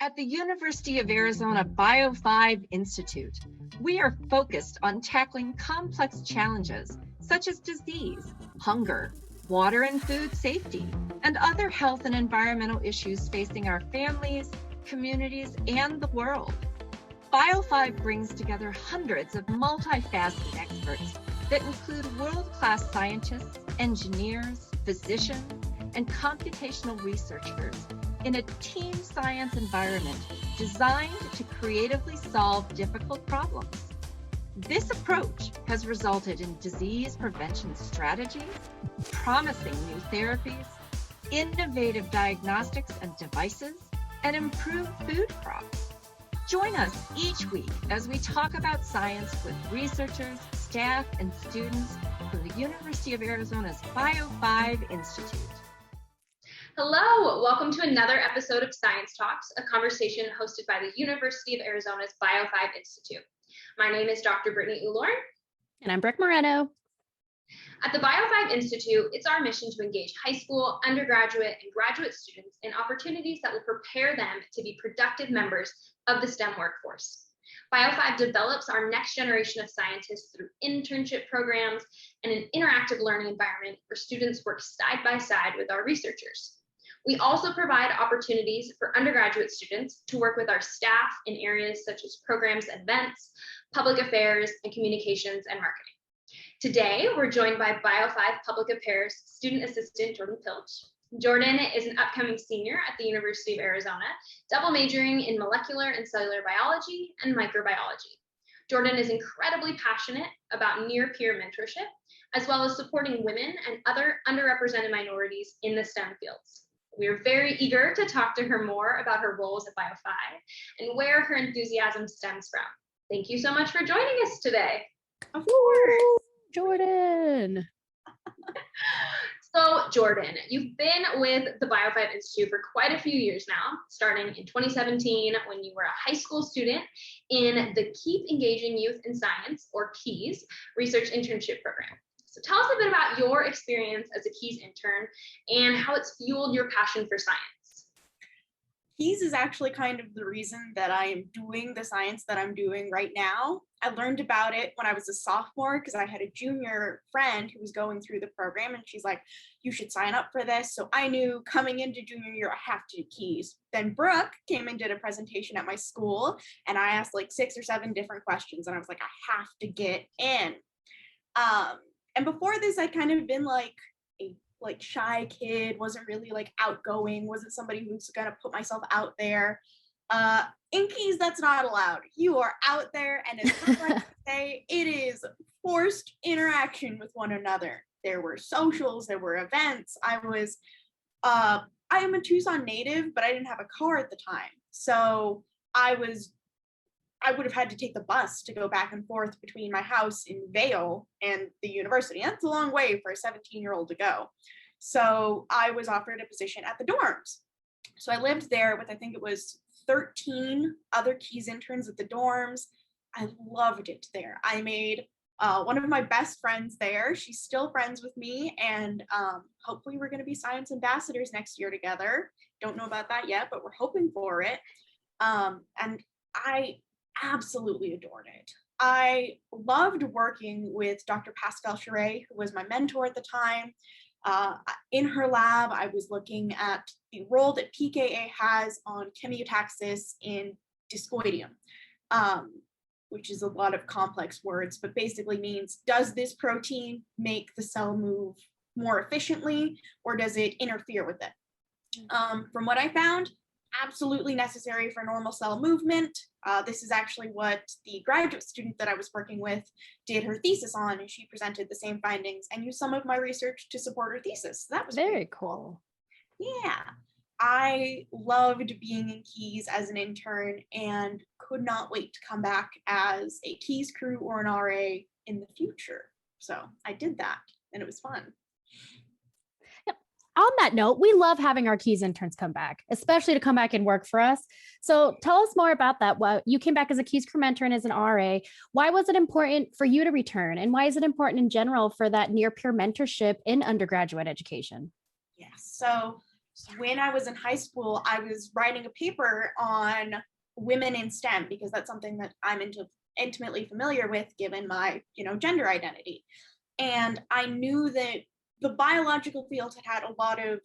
At the University of Arizona BIO5 Institute, we are focused on tackling complex challenges such as disease, hunger, water and food safety, and other health and environmental issues facing our families, communities, and the world. BIO5 brings together hundreds of multifaceted experts that include world-class scientists, engineers, physicians, and computational researchers in a team science environment designed to creatively solve difficult problems. This approach has resulted in disease prevention strategies, promising new therapies, innovative diagnostics and devices, and improved food crops. Join us each week as we talk about science with researchers, staff, and students from the University of Arizona's BIO5 Institute. Hello, welcome to another episode of Science Talks, a conversation hosted by the University of Arizona's BIO5 Institute. My name is Dr. Brittany Ulorn. And I'm Brooke Moreno. At the BIO5 Institute, it's our mission to engage high school, undergraduate, and graduate students in opportunities that will prepare them to be productive members of the STEM workforce. BIO5 develops our next generation of scientists through internship programs and an interactive learning environment where students work side by side with our researchers. We also provide opportunities for undergraduate students to work with our staff in areas such as programs, events, public affairs, and communications and marketing. Today, we're joined by BIO5 Public Affairs Student Assistant Jordan Pilch. Jordan is an upcoming senior at the University of Arizona, double majoring in molecular and cellular biology and microbiology. Jordan is incredibly passionate about near-peer mentorship, as well as supporting women and other underrepresented minorities in the STEM fields. We are very eager to talk to her more about her roles at BIO5 and where her enthusiasm stems from. Thank you so much for joining us today. Of course, Jordan. So Jordan, you've been with the BIO5 Institute for quite a few years now, starting in 2017 when you were a high school student in the Keep Engaging Youth in Science, or KEYS, research internship program. So tell us a bit about your experience as a KEYS intern and how it's fueled your passion for science. KEYS is actually kind of the reason that I am doing the science that I'm doing right now. I learned about it when I was a sophomore because I had a junior friend who was going through the program and she's like, you should sign up for this. So I knew coming into junior year, I have to do KEYS. Then Brooke came and did a presentation at my school and I asked like 6 or 7 different questions and I was like, I have to get in. And before this, I'd kind of been like a shy kid, wasn't really like outgoing, wasn't somebody who's gonna put myself out there. In KEYS, that's not allowed. You are out there, and as I say, it is forced interaction with one another. There were socials, there were events. I am a Tucson native, but I didn't have a car at the time. So I would have had to take the bus to go back and forth between my house in Vail and the university. That's a long way for a 17-year-old to go. So I was offered a position at the dorms. So I lived there with, I think it was 13 other KEYS interns at the dorms. I loved it there. I made one of my best friends there. She's still friends with me, and hopefully we're going to be science ambassadors next year together. Don't know about that yet, but we're hoping for it. And I absolutely adored it. I loved working with Dr. Pascal Charest, who was my mentor at the time. In her lab, I was looking at the role that pKa has on chemiotaxis in discoidium, which is a lot of complex words, but basically means, does this protein make the cell move more efficiently, or does it interfere with it? From what I found, absolutely necessary for normal cell movement. This is actually what the graduate student that I was working with did her thesis on, and she presented the same findings and used some of my research to support her thesis. So that was very cool. Yeah, I loved being in KEYS as an intern and could not wait to come back as a KEYS crew or an RA in the future. So I did that and it was fun. On that note, we love having our KEYS interns come back, especially to come back and work for us. So tell us more about that. Well, you came back as a KEYS crew mentor and as an RA. Why was it important for you to return? And why is it important in general for that near peer mentorship in undergraduate education? Yes. So When I was in high school, I was writing a paper on women in STEM because that's something that I'm intimately familiar with given my, gender identity. And I knew that the biological field had had a lot of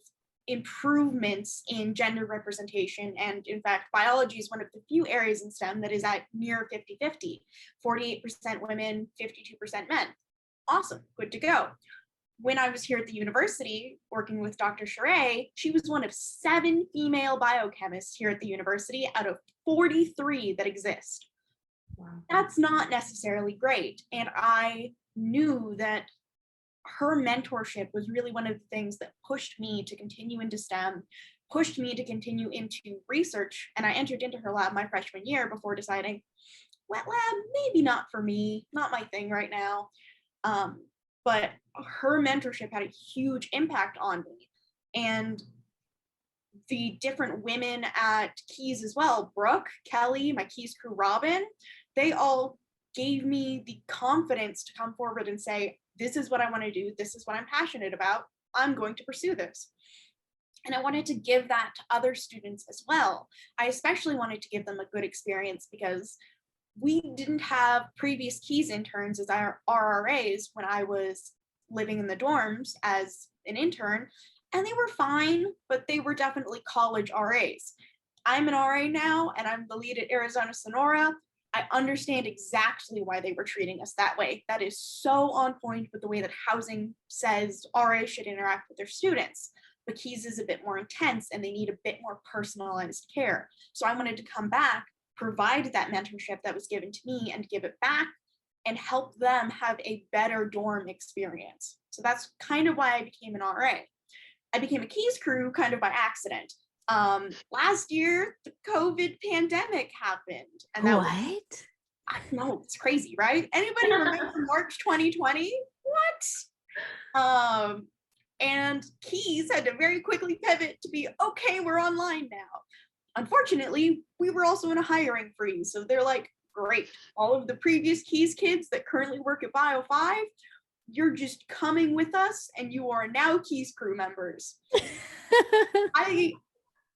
improvements in gender representation. And in fact, biology is one of the few areas in STEM that is at near 50-50, 48% women, 52% men. Awesome, good to go. When I was here at the university working with Dr. Charay, she was one of 7 female biochemists here at the university out of 43 that exist. Wow. That's not necessarily great. And I knew that her mentorship was really one of the things that pushed me to continue into STEM, pushed me to continue into research. And I entered into her lab my freshman year before deciding, wet lab, maybe not for me, not my thing right now. But her mentorship had a huge impact on me. And the different women at Keys as well, Brooke, Kelly, my Keys crew, Robin, they all gave me the confidence to come forward and say, this is what I want to do. This is what I'm passionate about. I'm going to pursue this. And I wanted to give that to other students as well. I especially wanted to give them a good experience because we didn't have previous Keys interns as our RRAs when I was living in the dorms as an intern, and they were fine, but they were definitely college RAs. I'm an RA now, and I'm the lead at Arizona Sonora. I understand exactly why they were treating us that way. That is so on point with the way that housing says RAs should interact with their students. But Keys is a bit more intense, and they need a bit more personalized care. So I wanted to come back, provide that mentorship that was given to me and give it back and help them have a better dorm experience. So that's kind of why I became an RA. I became a Keys crew kind of by accident. Last year, the COVID pandemic happened. And that What? I know, it's crazy, right? Anybody remember March 2020? What? And Keys had to very quickly pivot to be, okay, we're online now. Unfortunately, we were also in a hiring freeze. So they're like, great, all of the previous Keys kids that currently work at BIO5, you're just coming with us and you are now Keys crew members.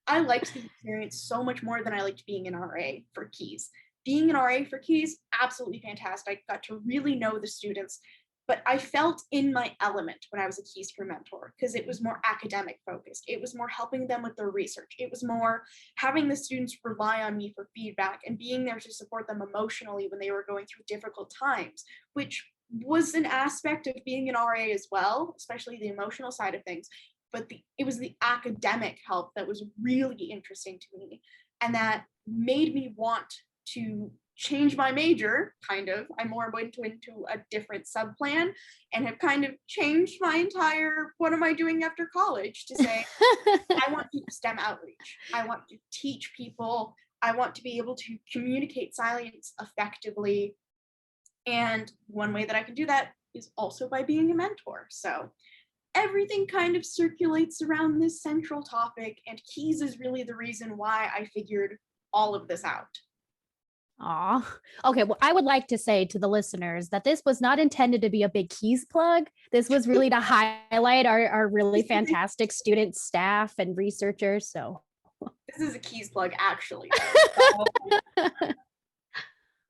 I liked the experience so much more than I liked being an RA for Keys. Being an RA for Keys, absolutely fantastic. I got to really know the students, but I felt in my element when I was a Keys crew mentor because it was more academic focused. It was more helping them with their research. It was more having the students rely on me for feedback and being there to support them emotionally when they were going through difficult times, which was an aspect of being an RA as well, especially the emotional side of things. But it was the academic help that was really interesting to me and that made me want to change my major, kind of. I more went into a different subplan and have kind of changed my entire, what am I doing after college, to say, I want to do STEM outreach. I want to teach people. I want to be able to communicate science effectively. And one way that I can do that is also by being a mentor. So everything kind of circulates around this central topic, and Keys is really the reason why I figured all of this out. Aw. Okay. Well, I would like to say to the listeners that this was not intended to be a big Keys plug. This was really to highlight our really fantastic student staff and researchers. So this is a Keys plug, actually.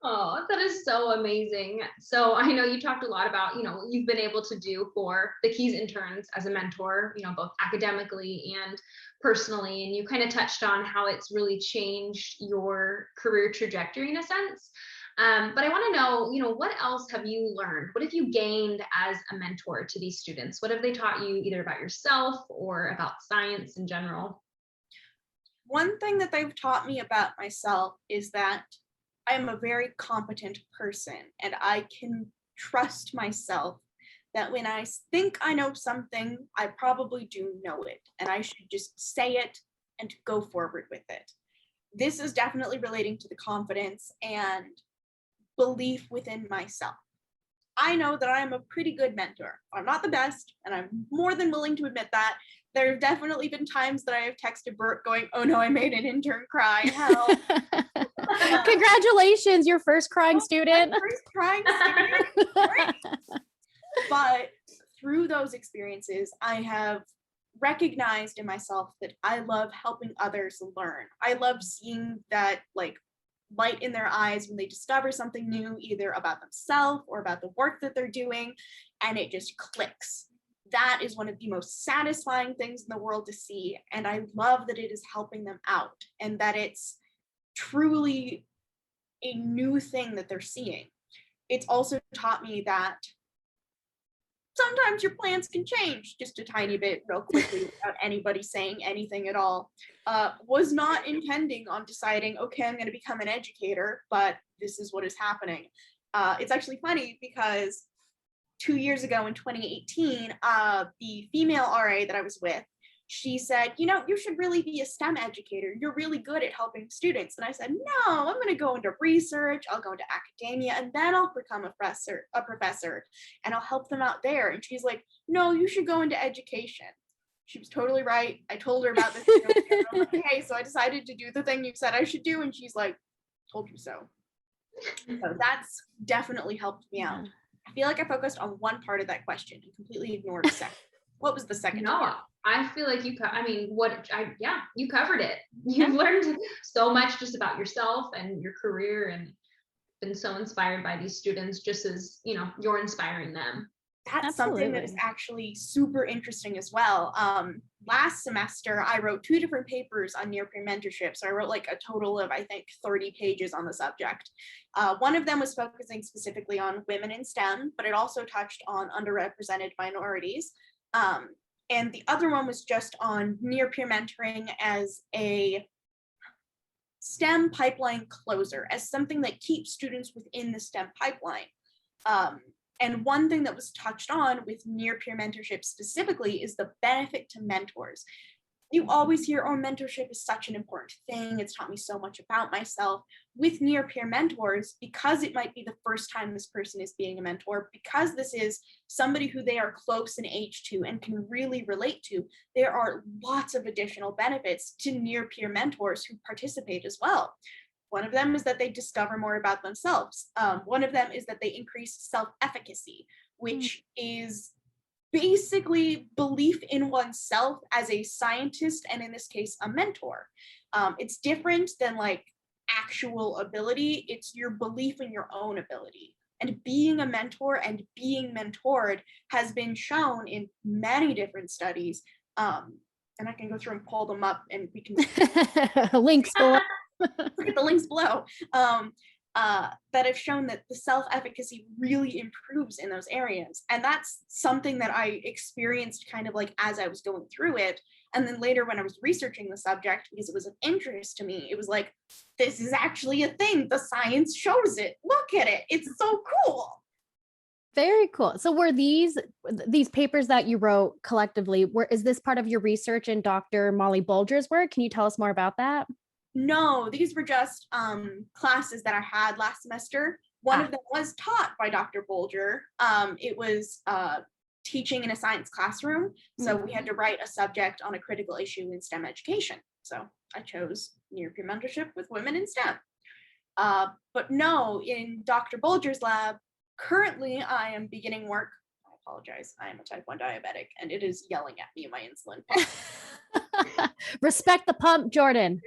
Oh, that is so amazing. So I know you talked a lot about, you've been able to do for the Keys interns as a mentor, both academically and personally. And you kind of touched on how it's really changed your career trajectory in a sense. But I want to know, what else have you learned? What have you gained as a mentor to these students? What have they taught you either about yourself or about science in general? One thing that they've taught me about myself is that I am a very competent person and I can trust myself that when I think I know something, I probably do know it and I should just say it and go forward with it. This is definitely relating to the confidence and belief within myself. I know that I'm a pretty good mentor. I'm not the best, and I'm more than willing to admit that. There have definitely been times that I have texted Bert going, oh no, I made an intern cry, hell. Congratulations, your first crying student. First crying student. Great. But through those experiences, I have recognized in myself that I love helping others learn. I love seeing that like light in their eyes when they discover something new, either about themselves or about the work that they're doing, and it just clicks. That is one of the most satisfying things in the world to see. And I love that it is helping them out and that it's truly a new thing that they're seeing. It's also taught me that sometimes your plans can change just a tiny bit real quickly without anybody saying anything at all. Was not intending on deciding, okay, I'm going to become an educator, but this is what is happening. It's actually funny because 2 years ago in 2018, the female RA that I was with, she said, you know, you should really be a STEM educator. You're really good at helping students. And I said, no, I'm going to go into research. I'll go into academia, and then I'll become a professor, and I'll help them out there. And she's like, no, you should go into education. She was totally right. I told her about this. I'm like, okay, so I decided to do the thing you said I should do. And she's like, told you so. So that's definitely helped me out. I feel like I focused on one part of that question and completely ignored the second. What was the second? No, I feel like you covered it. You've learned so much just about yourself and your career, and been so inspired by these students, just as, you know, you're inspiring them. That's something that is actually super interesting as well. Last semester, I wrote 2 different papers on near-peer mentorship. So I wrote like a total of, I think, 30 pages on the subject. One of them was focusing specifically on women in STEM, but it also touched on underrepresented minorities. And the other one was just on near-peer mentoring as a STEM pipeline closer, as something that keeps students within the STEM pipeline. And one thing that was touched on with near-peer mentorship specifically is the benefit to mentors. You always hear, oh, mentorship is such an important thing. It's taught me so much about myself. With near-peer mentors, because it might be the first time this person is being a mentor, because this is somebody who they are close in age to and can really relate to, there are lots of additional benefits to near-peer mentors who participate as well. One of them is that they discover more about themselves. One of them is that they increase self-efficacy, which is basically belief in oneself as a scientist, and in this case, a mentor. It's different than like actual ability. It's your belief in your own ability. And being a mentor and being mentored has been shown in many different studies. And I can go through and pull them up, and we can links below. Look at the links below, that have shown that the self-efficacy really improves in those areas. And that's something that I experienced kind of like as I was going through it. And then later when I was researching the subject, because it was of interest to me, it was like, this is actually a thing. The science shows it. Look at it. It's so cool. Very cool. So were these papers that you wrote collectively, is this part of your research in Dr. Molly Bulger's work? Can you tell us more about that? No, these were just classes that I had last semester. One of them was taught by Dr. Bulger. It was teaching in a science classroom. So we had to write a subject on a critical issue in STEM education. So I chose near-peer mentorship with women in STEM. But no, in Dr. Bulger's lab, currently I am beginning work. I apologize. I am a type 1 diabetic, and it is yelling at me, my insulin pump. Respect the pump, Jordan.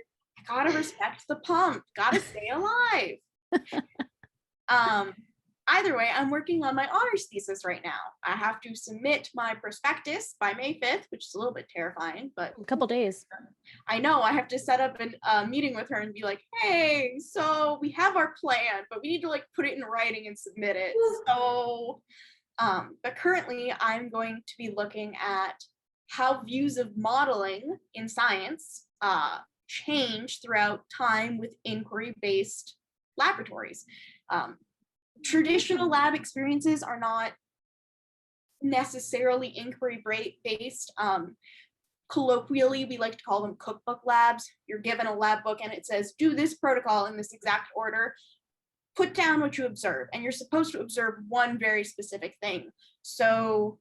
Gotta respect the pump, gotta stay alive. Either way, I'm working on my honors thesis right now. I have to submit my prospectus by May 5th, which is a little bit terrifying, but a couple days. I know. I have to set up a meeting with her and be like, hey, so we have our plan, but we need to like put it in writing and submit it. So but currently I'm going to be looking at how views of modeling in science change throughout time with inquiry-based laboratories. Traditional lab experiences are not necessarily inquiry-based. Colloquially, we like to call them cookbook labs. You're given a lab book and it says, do this protocol in this exact order, put down what you observe, and you're supposed to observe one very specific thing. So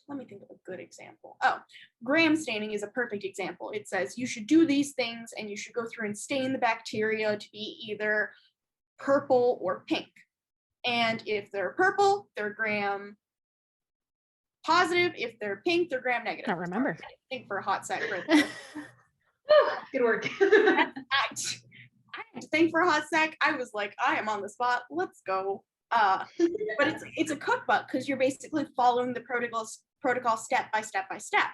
let me think of a good example. Oh, gram staining is a perfect example. It says you should do these things and you should go through and stain the bacteria to be either purple or pink. And if they're purple, they're gram positive. If they're pink, they're gram negative. I don't remember. Sorry, I think for a hot sec right there. Good work. I had to think for a hot sec. I was like, I am on the spot. Let's go. But it's a cookbook because you're basically following the protocol step by step by step.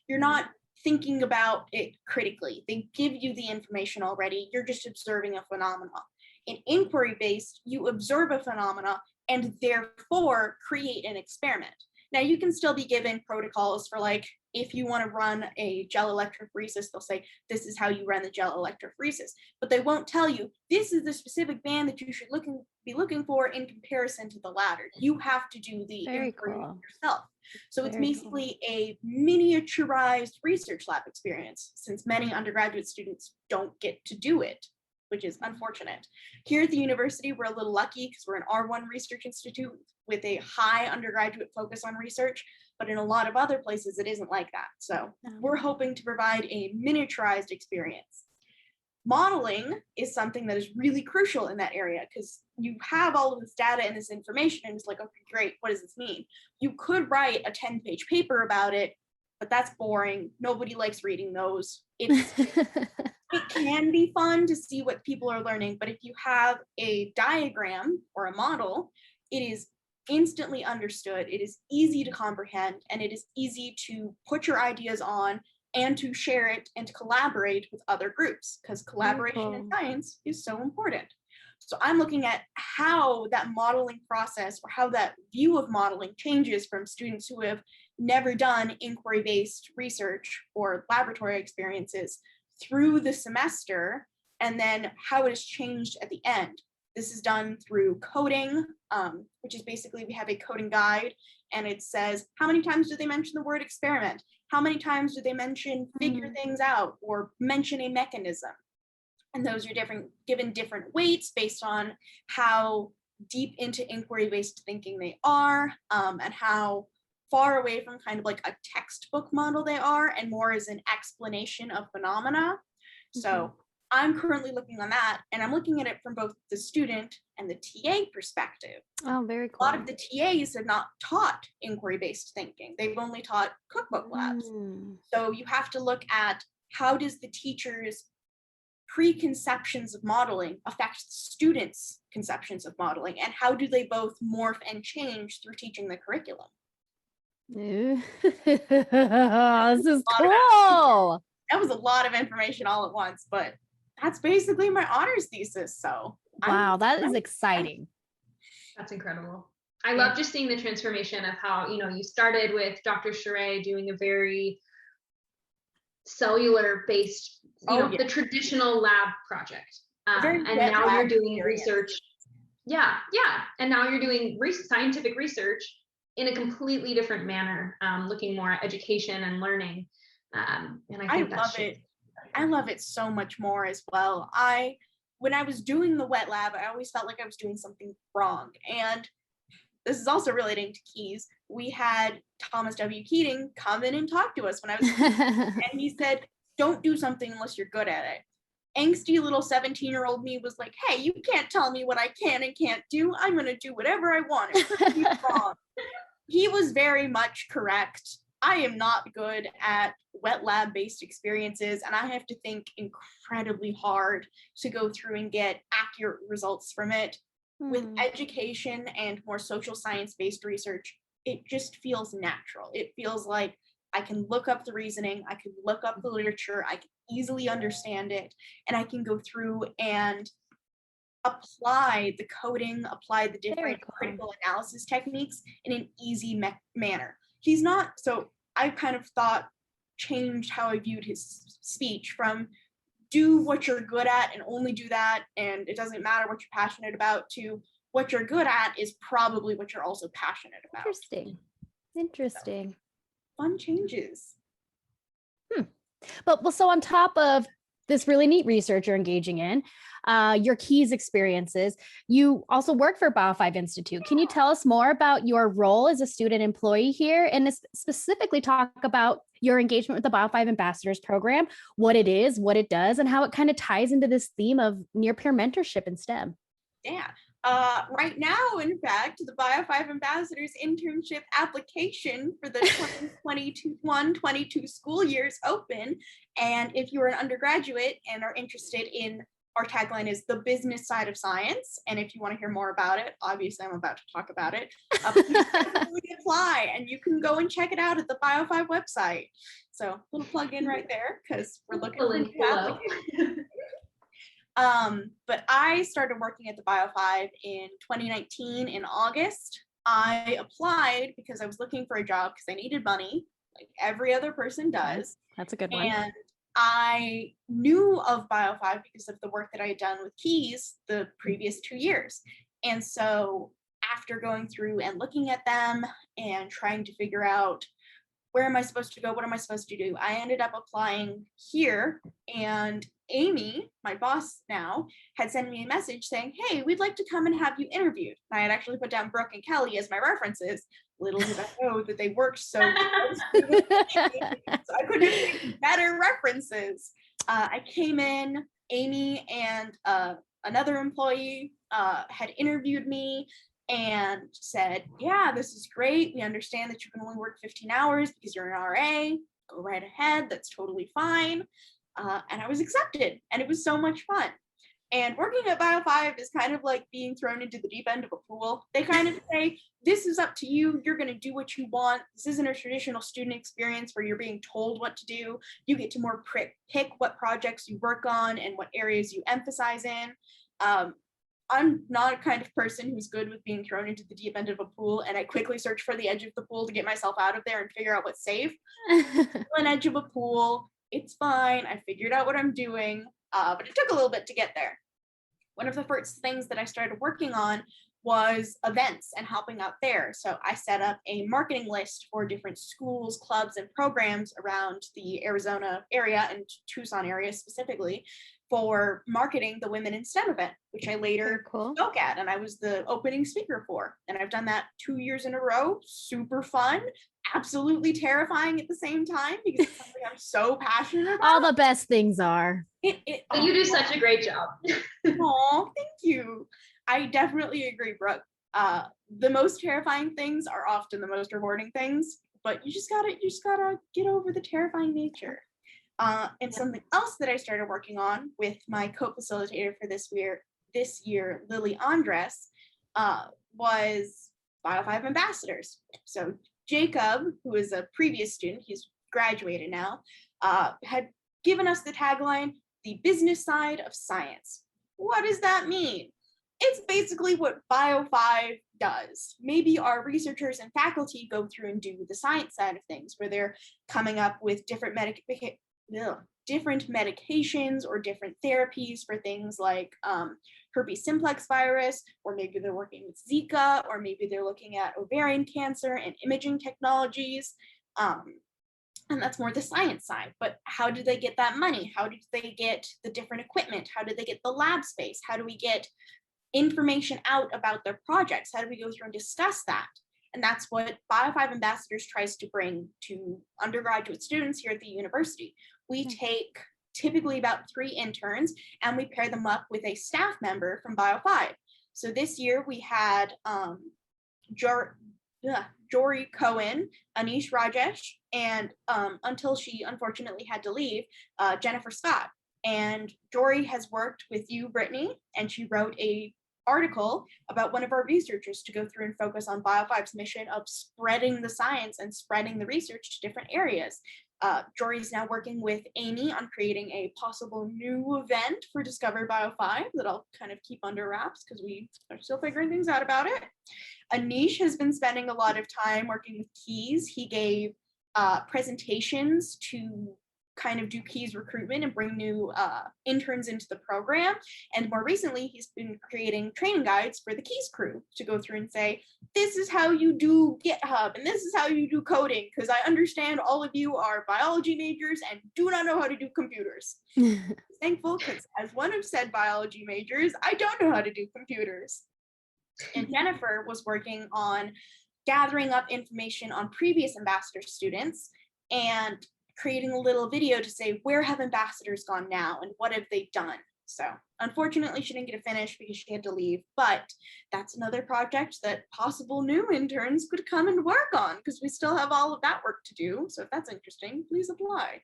You're not thinking about it critically. They give you the information already. You're just observing a phenomena. In inquiry-based, you observe a phenomena and therefore create an experiment. Now, you can still be given protocols for, like, if you want to run a gel electrophoresis, they'll say, this is how you run the gel electrophoresis. But they won't tell you, this is the specific band that you should be looking for in comparison to the latter. You have to do the inquiry yourself. So it's basically a miniaturized research lab experience, since many undergraduate students don't get to do it, which is unfortunate. Here at the university, we're a little lucky because we're an R1 research institute with a high undergraduate focus on research, but in a lot of other places, it isn't like that. So we're hoping to provide a miniaturized experience. Modeling is something that is really crucial in that area because you have all of this data and this information and it's like, okay, great, what does this mean? You could write a 10-page paper about it, but that's boring. Nobody likes reading those. It can be fun to see what people are learning, but if you have a diagram or a model, it is instantly understood, it is easy to comprehend, and it is easy to put your ideas on and to share it and to collaborate with other groups, because collaboration in science is so important. So I'm looking at how that modeling process or how that view of modeling changes from students who have never done inquiry-based research or laboratory experiences through the semester, and then how it has changed at the end. This is done through coding, which is basically we have a coding guide, and it says, how many times do they mention the word experiment? How many times do they mention figure things out or mention a mechanism? And those are given different weights based on how deep into inquiry-based thinking they are, and how far away from kind of like a textbook model they are, and more as an explanation of phenomena. So I'm currently looking on that, and I'm looking at it from both the student and the TA perspective. Oh, very cool. A lot of the TAs have not taught inquiry-based thinking. They've only taught cookbook labs. So you have to look at how does the teacher's preconceptions of modeling affect the students' conceptions of modeling, and how do they both morph and change through teaching the curriculum? This is cool. That was a lot of information all at once, but that's basically my honors thesis. So wow, that is exciting. That's incredible. I love just seeing the transformation of how, you started with Dr. Sheree doing a very cellular based, the traditional lab project. And now you're doing research. Yeah. And now you're doing scientific research in a completely different manner, looking more at education and learning. And I think love it. I love it so much more as well. When I was doing the wet lab, I always felt like I was doing something wrong. And this is also relating to keys. We had Thomas W. Keating come in and talk to us when I was, and he said, don't do something unless you're good at it. Angsty little 17-year-old me was like, hey, you can't tell me what I can and can't do. I'm going to do whatever I want. It could be wrong. He was very much correct. I am not good at wet lab based experiences, and I have to think incredibly hard to go through and get accurate results from it. With education and more social science based research, it just feels natural. It feels like I can look up the reasoning, I can look up the literature, I can easily understand it, and I can go through and apply the coding, apply the different critical analysis techniques in an easy manner. He's not, so I kind of changed how I viewed his speech from do what you're good at and only do that, and it doesn't matter what you're passionate about, to what you're good at is probably what you're also passionate about. Interesting. So, fun changes. So on top of this really neat research you're engaging in, your keys experiences, you also work for BIO5 Institute. Can you tell us more about your role as a student employee here, and specifically talk about your engagement with the BIO5 Ambassadors program, what it is, what it does, and how it kind of ties into this theme of near-peer mentorship in STEM? Yeah, Right now, in fact, the BIO5 Ambassadors Internship application for the 2021-22 school year is open. And if you're an undergraduate and are interested in, our tagline is the business side of science. And if you want to hear more about it, obviously I'm about to talk about it, please definitely apply, and you can go and check it out at the BIO5 website. So little plug in right there, because we're looking for new applicants. But I started working at the BIO5 in 2019 in August. I applied because I was looking for a job because I needed money, like every other person does. That's a good one. And I knew of BIO5 because of the work that I had done with Keys the previous 2 years. And so after going through and looking at them and trying to figure out where am I supposed to go, what am I supposed to do, I ended up applying here, and Amy, my boss now, had sent me a message saying, hey, we'd like to come and have you interviewed. And I had actually put down Brooke and Kelly as my references. Little did I know that they worked so closely with me, so I couldn't make better references. I came in, Amy and another employee had interviewed me and said, yeah, this is great. We understand that you can only work 15 hours because you're an RA. Go right ahead. That's totally fine. And I was accepted, and it was so much fun. And working at BIO5 is kind of like being thrown into the deep end of a pool. They kind of say, this is up to you. You're going to do what you want. This isn't a traditional student experience where you're being told what to do. You get to more pick what projects you work on and what areas you emphasize in. I'm not a kind of person who's good with being thrown into the deep end of a pool, and I quickly search for the edge of the pool to get myself out of there and figure out what's safe. An edge of a pool, it's fine. I figured out what I'm doing, but it took a little bit to get there. One of the first things that I started working on was events and helping out there. So I set up a marketing list for different schools, clubs, and programs around the Arizona area and Tucson area specifically for marketing the Women in STEM event, which I later spoke at, and I was the opening speaker for. And I've done that 2 years in a row. Super fun, absolutely terrifying at the same time because it's something I'm so passionate about. All the best things are. You do such a great job. Oh, thank you. I definitely agree, Brooke. The most terrifying things are often the most rewarding things, but you just gotta get over the terrifying nature. And something else that I started working on with my co-facilitator for this year, Lily Andres, was BIO5 Ambassadors. So Jacob, who is a previous student, he's graduated now, had given us the tagline, the business side of science. What does that mean? It's basically what BIO5 does. Maybe our researchers and faculty go through and do the science side of things, where they're coming up with different medications or different therapies for things like herpes simplex virus, or maybe they're working with Zika, or maybe they're looking at ovarian cancer and imaging technologies. And that's more the science side. But how do they get that money? How do they get the different equipment? How do they get the lab space? How do we get information out about their projects? How do we go through and discuss that? And that's what BIO5 Ambassadors tries to bring to undergraduate students here at the university. We take typically about 3 interns and we pair them up with a staff member from BIO5. So this year we had Jory Cohen, Anish Rajesh, and until she unfortunately had to leave, Jennifer Scott. And Jory has worked with you, Brittany, and she wrote a article about one of our researchers to go through and focus on BIO5's mission of spreading the science and spreading the research to different areas. Jory is now working with Amy on creating a possible new event for Discover BIO5 that I'll kind of keep under wraps because we are still figuring things out about it. Anish has been spending a lot of time working with Keys. He gave presentations to kind of do Keys recruitment and bring new interns into the program. And more recently, he's been creating training guides for the Keys crew to go through and say, this is how you do GitHub and this is how you do coding, because I understand all of you are biology majors and do not know how to do computers. Thankful, because as one of said biology majors, I don't know how to do computers. And Jennifer was working on gathering up information on previous ambassador students and creating a little video to say, where have ambassadors gone now and what have they done? So Unfortunately, she didn't get to finish because she had to leave, but that's another project that possible new interns could come and work on because we still have all of that work to do. So if that's interesting, please apply.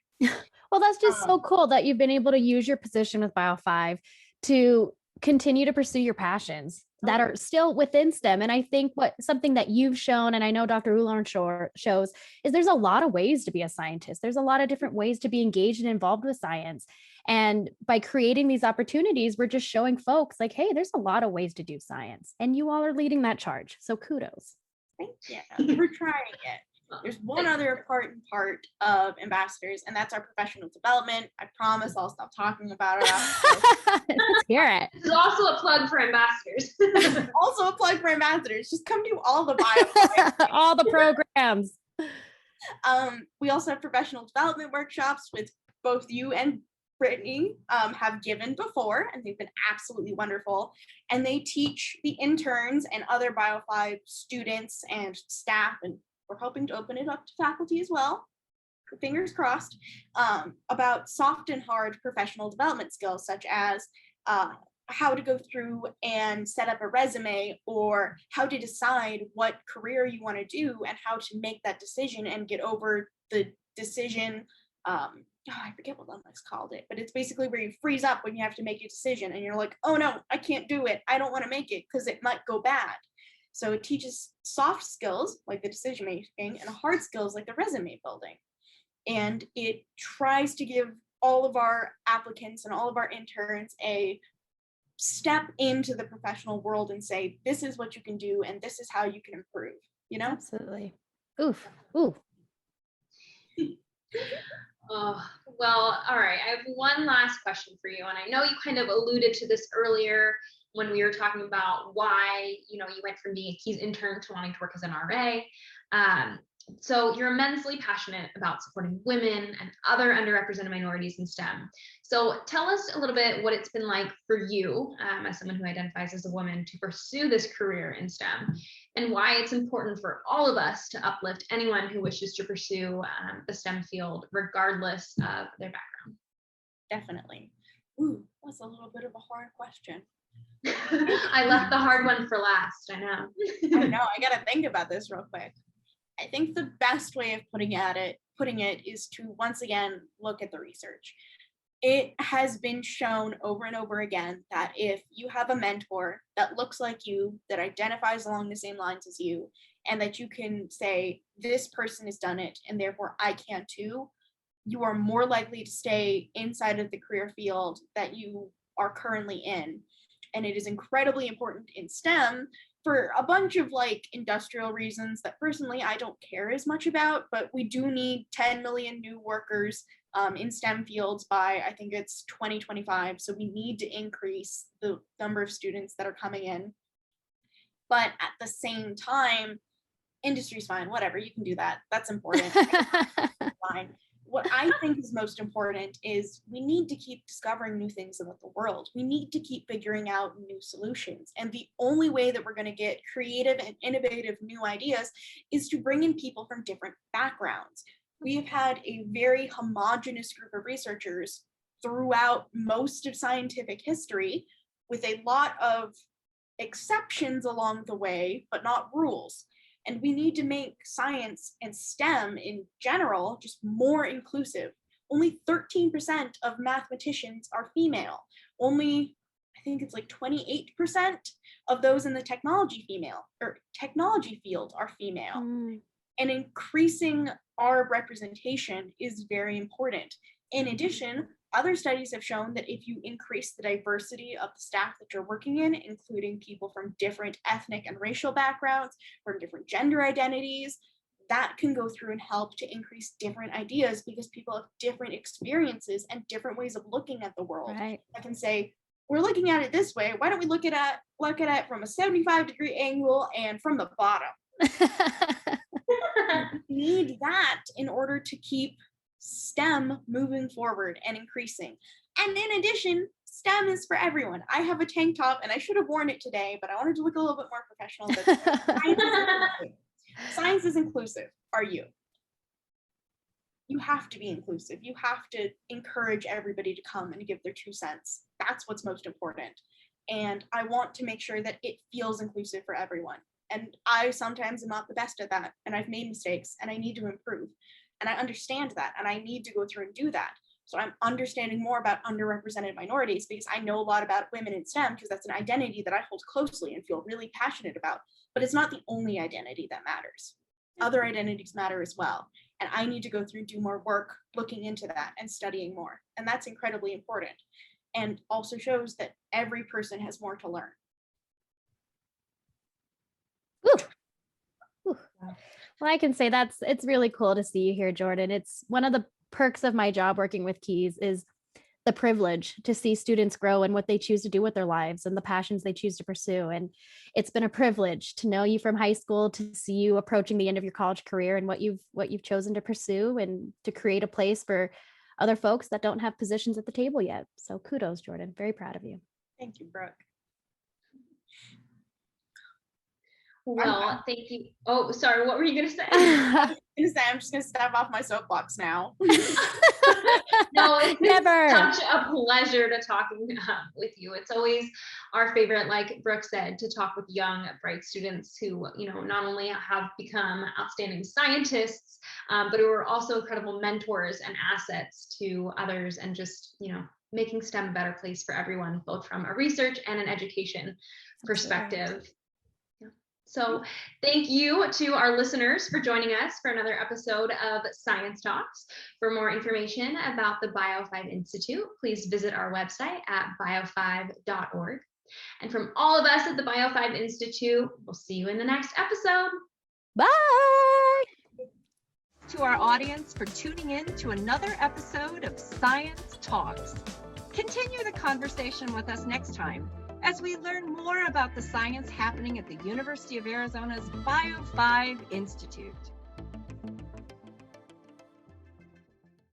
Well, that's just so cool that you've been able to use your position with BIO5 to continue to pursue your passions that are still within STEM. And I think something that you've shown, and I know Dr. Ularn shows, is there's a lot of ways to be a scientist. There's a lot of different ways to be engaged and involved with science. And by creating these opportunities, we're just showing folks like, hey, there's a lot of ways to do science. And you all are leading that charge. So kudos. Thank you. We're trying it. There's one other important part of ambassadors, and that's our professional development. I promise I'll stop talking about it. Let's hear it. This is also a plug for ambassadors. Also a plug for ambassadors. Just come do all the bio. All the programs. We also have professional development workshops with both you and Brittany have given before, and they've been absolutely wonderful. And they teach the interns and other BIO5 students and staff, and we're hoping to open it up to faculty as well, fingers crossed, about soft and hard professional development skills, such as how to go through and set up a resume, or how to decide what career you want to do and how to make that decision and get over the decision. I forget what Lumley's called it, but it's basically where you freeze up when you have to make a decision and you're like, oh no, I can't do it. I don't want to make it because it might go bad. So it teaches soft skills like the decision making and hard skills like the resume building. And it tries to give all of our applicants and all of our interns a step into the professional world and say, this is what you can do and this is how you can improve, you know? Absolutely. Oof. Ooh. Oh, well, all right. I have one last question for you. And I know you kind of alluded to this earlier when we were talking about why, you went from being a Keys intern to wanting to work as an RA. So you're immensely passionate about supporting women and other underrepresented minorities in STEM. So tell us a little bit what it's been like for you as someone who identifies as a woman to pursue this career in STEM, and why it's important for all of us to uplift anyone who wishes to pursue the STEM field, regardless of their background. Definitely. Ooh, that's a little bit of a hard question. I left the hard one for last, I know. I know, I gotta think about this real quick. I think the best way of putting it is to once again look at the research. It has been shown over and over again that if you have a mentor that looks like you, that identifies along the same lines as you, and that you can say, this person has done it, and therefore I can too, you are more likely to stay inside of the career field that you are currently in. And it is incredibly important in STEM for a bunch of industrial reasons that personally I don't care as much about, but we do need 10 million new workers in STEM fields by, I think it's 2025. So we need to increase the number of students that are coming in. But at the same time, industry's fine, whatever, you can do that. That's important. Fine. What I think is most important is we need to keep discovering new things about the world. We need to keep figuring out new solutions. And the only way that we're going to get creative and innovative new ideas is to bring in people from different backgrounds. We have had a very homogenous group of researchers throughout most of scientific history, with a lot of exceptions along the way, but not rules. And we need to make science and STEM in general just more inclusive. Only 13% of mathematicians are female. Only, I think it's 28% of those in the technology field are female. And increasing our representation is very important. In addition, other studies have shown that if you increase the diversity of the staff that you're working in, including people from different ethnic and racial backgrounds, from different gender identities, that can go through and help to increase different ideas because people have different experiences and different ways of looking at the world. Right. I can say, we're looking at it this way. Why don't we look at it from a 75-degree angle and from the bottom? We need that in order to keep STEM moving forward and increasing. And in addition, STEM is for everyone. I have a tank top and I should have worn it today, but I wanted to look a little bit more professional. But science is inclusive. Are you? You have to be inclusive. You have to encourage everybody to come and give their 2 cents. that's what's most important. And I want to make sure that it feels inclusive for everyone. And I sometimes am not the best at that, and I've made mistakes, and I need to improve. And I understand that, and I need to go through and do that. So I'm understanding more about underrepresented minorities because I know a lot about women in STEM, because that's an identity that I hold closely and feel really passionate about. But it's not the only identity that matters. Other identities matter as well. And I need to go through and do more work looking into that and studying more. And that's incredibly important. And also shows that every person has more to learn. Ooh. Well, I can say it's really cool to see you here, Jordan. It's one of the perks of my job working with Keys is the privilege to see students grow and what they choose to do with their lives and the passions they choose to pursue. And it's been a privilege to know you from high school, to see you approaching the end of your college career and what you've chosen to pursue, and to create a place for other folks that don't have positions at the table yet. So kudos, Jordan. Very proud of you. Thank you, Brooke. Well, thank you. Oh, sorry. What were you going to say? I'm just going to step off my soapbox now. No, it's Never. such a pleasure to talk with you. It's always our favorite, like Brooke said, to talk with young, bright students who, not only have become outstanding scientists, but who are also incredible mentors and assets to others, and just, making STEM a better place for everyone, both from a research and an education perspective. So thank you to our listeners for joining us for another episode of Science Talks. For more information about the BIO5 Institute, please visit our website at bio5.org. And from all of us at the BIO5 Institute, we'll see you in the next episode. Bye. To our audience for tuning in to another episode of Science Talks. Continue the conversation with us next time as we learn more about the science happening at the University of Arizona's BIO5 Institute.